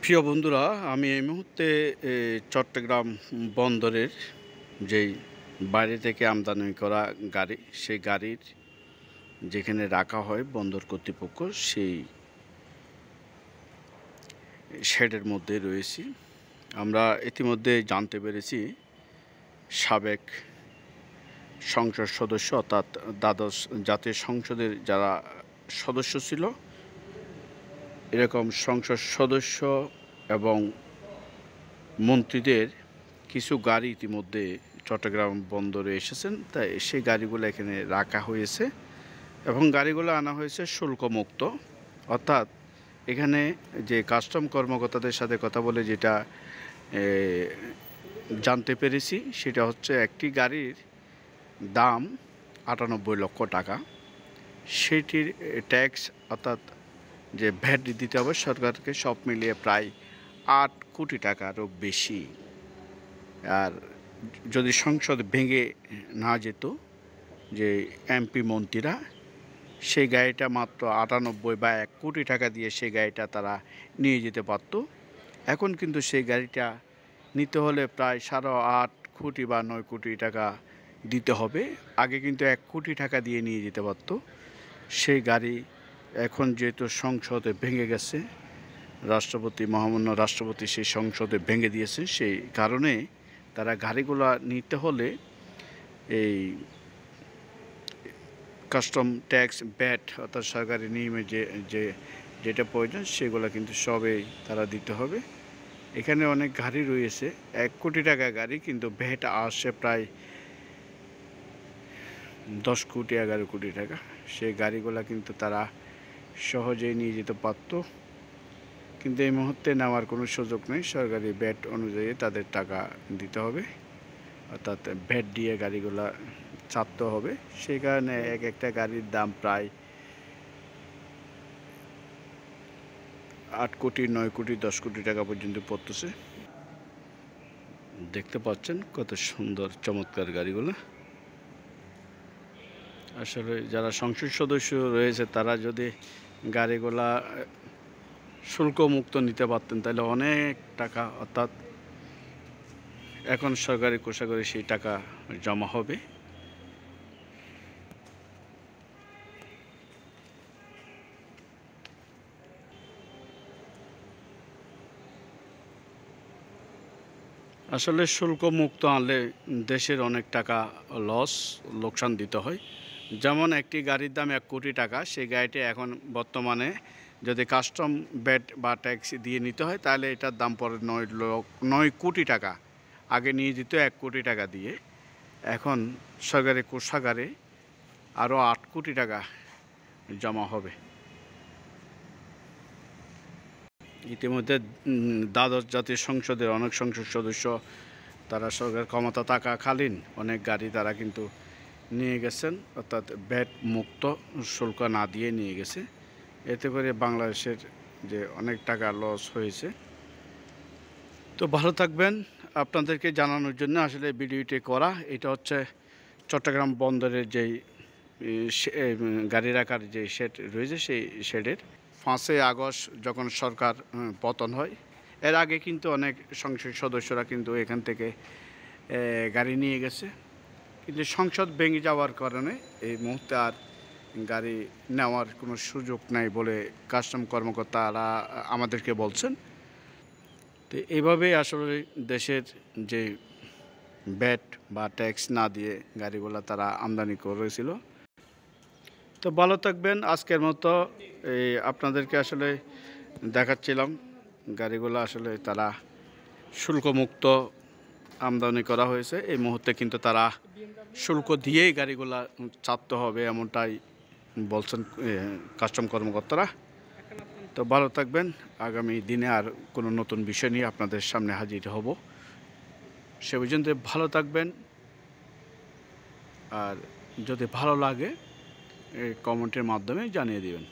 প্রিয় বন্ধুরা, আমি এই মুহূর্তে চট্টগ্রাম বন্দরের যেই বাইরে থেকে আমদানি করা গাড়ি, সেই গাড়ির যেখানে রাখা হয় বন্দর কর্তৃপক্ষ, সেই শেডের মধ্যে রয়েছি। আমরা ইতিমধ্যে জানতে পেরেছি সাবেক সংসদ সদস্য অর্থাৎ দ্বাদশ জাতীয় সংসদের যারা সদস্য ছিল, এরকম সংসদ সদস্য এবং মন্ত্রীদের কিছু গাড়ি ইতিমধ্যে চট্টগ্রাম বন্দরে এসেছেন। তাই সেই গাড়িগুলো এখানে রাখা হয়েছে এবং গাড়িগুলো আনা হয়েছে শুল্কমুক্ত। অর্থাৎ এখানে যে কাস্টম কর্মকর্তাদের সাথে কথা বলে যেটা জানতে পেরেছি, সেটা হচ্ছে একটি গাড়ির দাম ৯৮ লক্ষ টাকা। সেটির ট্যাক্স অর্থাৎ যে ভ্যাট দিতে হবে সরকারকে, সব মিলিয়ে প্রায় ৮ কোটি টাকারও বেশি। আর যদি সংসদ ভেঙে না যেত, যে এমপি মন্ত্রীরা, সেই গাড়িটা মাত্র ৯৮ বা ১ কোটি টাকা দিয়ে সেই গাড়িটা তারা নিয়ে যেতে পারত। এখন কিন্তু সেই গাড়িটা নিতে হলে প্রায় ৮.৫ কোটি বা ৯ কোটি টাকা দিতে হবে। আগে কিন্তু ১ কোটি টাকা দিয়ে নিয়ে যেতে পারত সেই গাড়ি। এখন যেহেতু সংসদে ভেঙে গেছে, রাষ্ট্রপতি, মহামান্য রাষ্ট্রপতি সেই সংসদে ভেঙে দিয়েছে, সেই কারণে তারা গাড়িগুলো নিতে হলে এই কাস্টম ট্যাক্স, ভ্যাট অর্থাৎ সরকারি নিয়মে যেটা প্রয়োজন সেগুলো কিন্তু সবই তারা দিতে হবে। এখানে অনেক গাড়ি রয়েছে ১ কোটি টাকা গাড়ি, কিন্তু ভ্যাট আসে প্রায় ১০ কোটি ১১ কোটি টাকা। সেই গাড়িগুলো কিন্তু তারা সহজেই নিয়ে যেতে পারত, কিন্তু এই মুহূর্তে নেওয়ার কোনো সুযোগ নেই। সরকারি ভ্যাট অনুযায়ী তাদের টাকা দিতে হবে, অর্থাৎ ভ্যাট দিয়ে গাড়িগুলো চাপতে হবে। সেই কারণে এক একটা গাড়ির দাম প্রায় ৮ কোটি, ৯ কোটি, ১০ কোটি টাকা পর্যন্ত পড়তেছে। দেখতে পাচ্ছেন কত সুন্দর চমৎকার গাড়িগুলো। আসলে যারা সংসদ সদস্য রয়েছে তারা যদি গাড়িগুলা শুল্কমুক্ত নিতে পারতেন তাহলে অনেক টাকা, অর্থাৎ এখন সরকারি কোষাগারে সেই টাকা জমা হবে। আসলে শুল্কমুক্ত আনলে দেশের অনেক টাকা লোকসান দিতে হয়। যেমন একটি গাড়ির দাম ১ কোটি টাকা, সেই গাড়িটি এখন বর্তমানে যদি কাস্টম ভ্যাট বা ট্যাক্স দিয়ে নিতে হয় তাহলে এটার দাম পড়ে ৯ কোটি টাকা। আগে নিয়ে যেত ১ কোটি টাকা দিয়ে, এখন সরকারি কোষাগারে আরও ৮ কোটি টাকা জমা হবে। ইতিমধ্যে দ্বাদশ জাতীয় সংসদের অনেক সংসদ সদস্য তারা সরকার ক্ষমতা থাকাকালীন অনেক গাড়ি তারা কিন্তু নিয়ে গেছেন, অর্থাৎ ভ্যাট মুক্ত, শুল্ক না দিয়ে নিয়ে গেছে। এতে করে বাংলাদেশের যে অনেক টাকা লস হয়েছে। তো ভালো থাকবেন। আপনাদেরকে জানানোর জন্য আসলে ভিডিওটি করা। এটা হচ্ছে চট্টগ্রাম বন্দরের যেই গাড়ি রাখার যে শেড রয়েছে, সেই শেডের ৫ই আগস্ট যখন সরকার পতন হয়, এর আগে কিন্তু অনেক সংসদ সদস্যরা কিন্তু এখান থেকে গাড়ি নিয়ে গেছে, কিন্তু সংসদ ভেঙে যাওয়ার কারণে এই মুহূর্তে আর গাড়ি নেওয়ার কোনো সুযোগ নাই বলে কাস্টম কর্মকর্তারা আমাদেরকে বলছেন। তো এইভাবেই আসলে দেশের যে ভ্যাট বা ট্যাক্স না দিয়ে গাড়িগুলো তারা আমদানি করেছিল। তো ভালো থাকবেন। আজকের মতো আপনাদেরকে আসলে দেখাচ্ছিলাম গাড়িগুলো আসলে তারা শুল্কমুক্ত আমদানি করা হয়েছে। এই মুহূর্তে কিন্তু তারা শুল্ক দিয়েই গাড়িগুলো চাপতে হবে, এমনটাই বলছেন কাস্টম কর্মকর্তারা। তো ভালো থাকবেন। আগামী দিনে আর কোনো নতুন বিষয় নিয়ে আপনাদের সামনে হাজির হব। সে পর্যন্ত ভালো থাকবেন। আর যদি ভালো লাগে কমেন্টের মাধ্যমে জানিয়ে দেবেন।